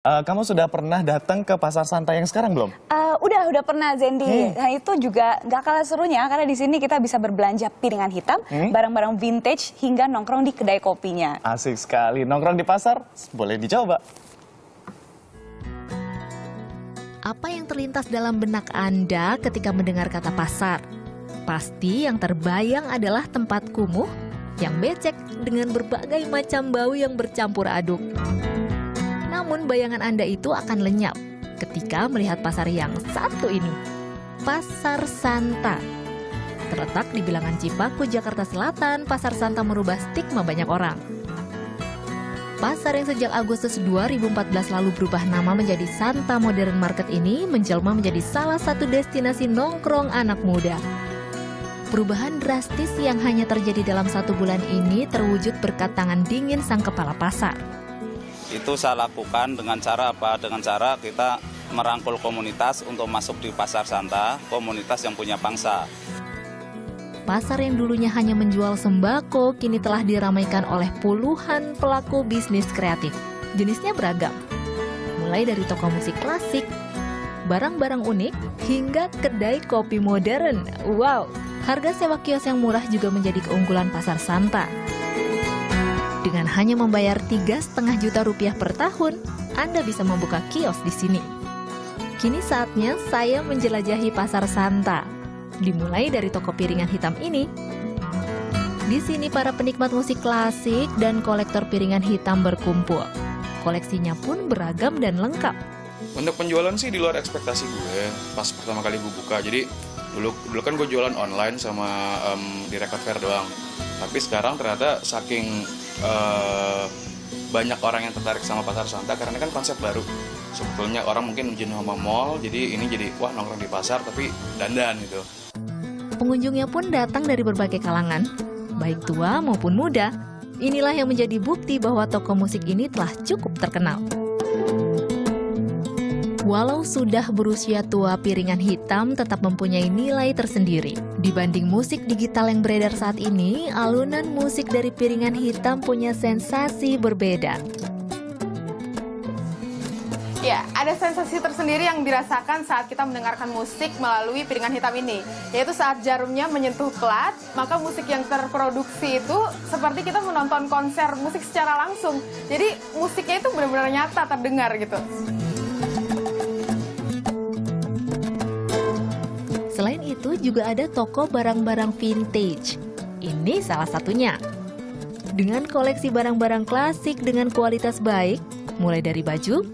Kamu sudah pernah datang ke Pasar Santa yang sekarang belum? Udah pernah, Zendi. Nah, itu juga nggak kalah serunya karena di sini kita bisa berbelanja piringan hitam, barang-barang vintage hingga nongkrong di kedai kopinya. Asik sekali, nongkrong di pasar, boleh dicoba. Apa yang terlintas dalam benak Anda ketika mendengar kata pasar? Pasti yang terbayang adalah tempat kumuh yang becek dengan berbagai macam bau yang bercampur aduk. Namun bayangan Anda itu akan lenyap ketika melihat pasar yang satu ini. Pasar Santa. Terletak di bilangan Cipaku, Jakarta Selatan, Pasar Santa merubah stigma banyak orang. Pasar yang sejak Agustus 2014 lalu berubah nama menjadi Santa Modern Market ini menjelma menjadi salah satu destinasi nongkrong anak muda. Perubahan drastis yang hanya terjadi dalam 1 bulan ini terwujud berkat tangan dingin sang kepala pasar. Itu saya lakukan dengan cara apa? Dengan cara kita merangkul komunitas untuk masuk di Pasar Santa, komunitas yang punya pangsa. Pasar yang dulunya hanya menjual sembako, kini telah diramaikan oleh puluhan pelaku bisnis kreatif. Jenisnya beragam, mulai dari toko musik klasik, barang-barang unik, hingga kedai kopi modern. Wow, harga sewa kios yang murah juga menjadi keunggulan Pasar Santa. Dengan hanya membayar 3,5 juta rupiah per tahun, Anda bisa membuka kios di sini. Kini saatnya saya menjelajahi Pasar Santa. Dimulai dari toko piringan hitam ini. Di sini para penikmat musik klasik dan kolektor piringan hitam berkumpul. Koleksinya pun beragam dan lengkap. Untuk penjualan sih di luar ekspektasi gue pas pertama kali gue buka. Jadi dulu kan gue jualan online sama di Record Fair doang. Tapi sekarang ternyata saking banyak orang yang tertarik sama Pasar Santa karena kan konsep baru. Sebetulnya orang mungkin jenuh sama mall, jadi ini jadi wah nongkrong di pasar tapi dandan gitu. Pengunjungnya pun datang dari berbagai kalangan, baik tua maupun muda. Inilah yang menjadi bukti bahwa toko musik ini telah cukup terkenal. Walau sudah berusia tua, piringan hitam tetap mempunyai nilai tersendiri. Dibanding musik digital yang beredar saat ini, alunan musik dari piringan hitam punya sensasi berbeda. Ya, ada sensasi tersendiri yang dirasakan saat kita mendengarkan musik melalui piringan hitam ini. Yaitu saat jarumnya menyentuh plat, maka musik yang terproduksi itu seperti kita menonton konser musik secara langsung. Jadi musiknya itu benar-benar nyata terdengar gitu. Selain itu juga ada toko barang-barang vintage. Ini salah satunya. Dengan koleksi barang-barang klasik dengan kualitas baik, mulai dari baju,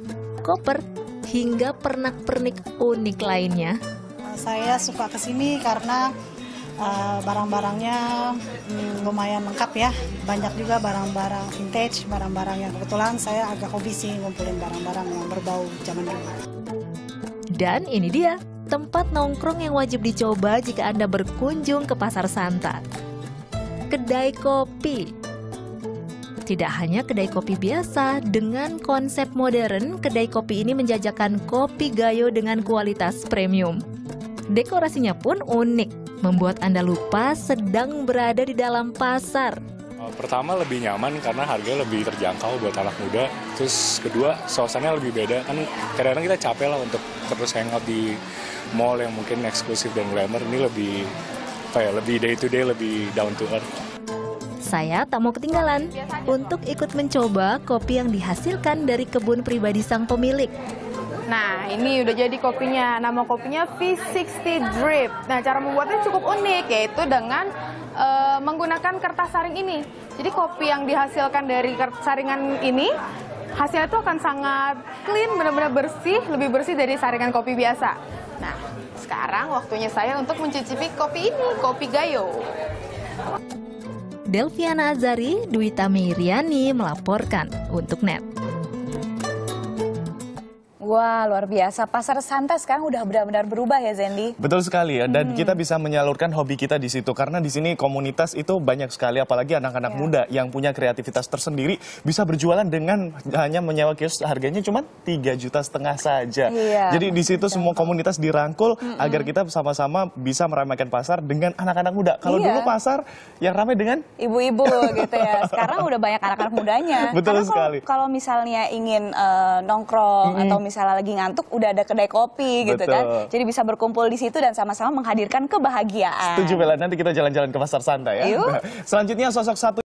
koper, hingga pernak-pernik unik lainnya. Saya suka kesini karena barang-barangnya lumayan lengkap ya. Banyak juga barang-barang vintage, barang-barang yang kebetulan saya agak hobi sih ngumpulin barang-barang yang berbau zaman dulu. Dan ini dia, tempat nongkrong yang wajib dicoba jika Anda berkunjung ke Pasar Santa. Kedai kopi. Tidak hanya kedai kopi biasa, dengan konsep modern, kedai kopi ini menjajakan kopi gayo dengan kualitas premium. Dekorasinya pun unik, membuat Anda lupa sedang berada di dalam pasar. Pertama lebih nyaman karena harganya lebih terjangkau buat anak muda. Terus kedua, suasananya lebih beda. Kan kadang-kadang kita capek lah untuk terus hangout di mall yang mungkin eksklusif dan glamour. Ini lebih day to day, lebih down to earth. Saya tak mau ketinggalan untuk ikut mencoba kopi yang dihasilkan dari kebun pribadi sang pemilik. Nah, ini udah jadi kopinya. Nama kopinya V60 Drip. Nah, cara membuatnya cukup unik, yaitu dengan menggunakan kertas saring ini. Jadi kopi yang dihasilkan dari saringan ini, hasilnya itu akan sangat clean, benar-benar bersih, lebih bersih dari saringan kopi biasa. Nah, sekarang waktunya saya untuk mencicipi kopi ini, kopi gayo. Delviana Azari, Dwita Meiriani melaporkan untuk NET. Wah, luar biasa. Pasar santai sekarang udah benar-benar berubah ya, Zendi? Betul sekali ya, dan kita bisa menyalurkan hobi kita di situ karena di sini komunitas itu banyak sekali, apalagi anak-anak muda yang punya kreativitas tersendiri bisa berjualan dengan hanya menyewa kios harganya cuma 3,5 juta saja. Iya, Jadi di situ semua komunitas dirangkul agar kita sama-sama bisa meramaikan pasar dengan anak-anak muda. Kalau dulu pasar yang ramai dengan ibu-ibu gitu ya. Sekarang udah banyak anak-anak mudanya. Betul Karena sekali. Kalau misalnya ingin nongkrong atau misalnya lagi ngantuk, udah ada kedai kopi gitu Betul. kan. Jadi bisa berkumpul di situ dan sama-sama menghadirkan kebahagiaan. Setuju Bella, nanti kita jalan-jalan ke pasar santai ya. Yuk. Selanjutnya sosok satu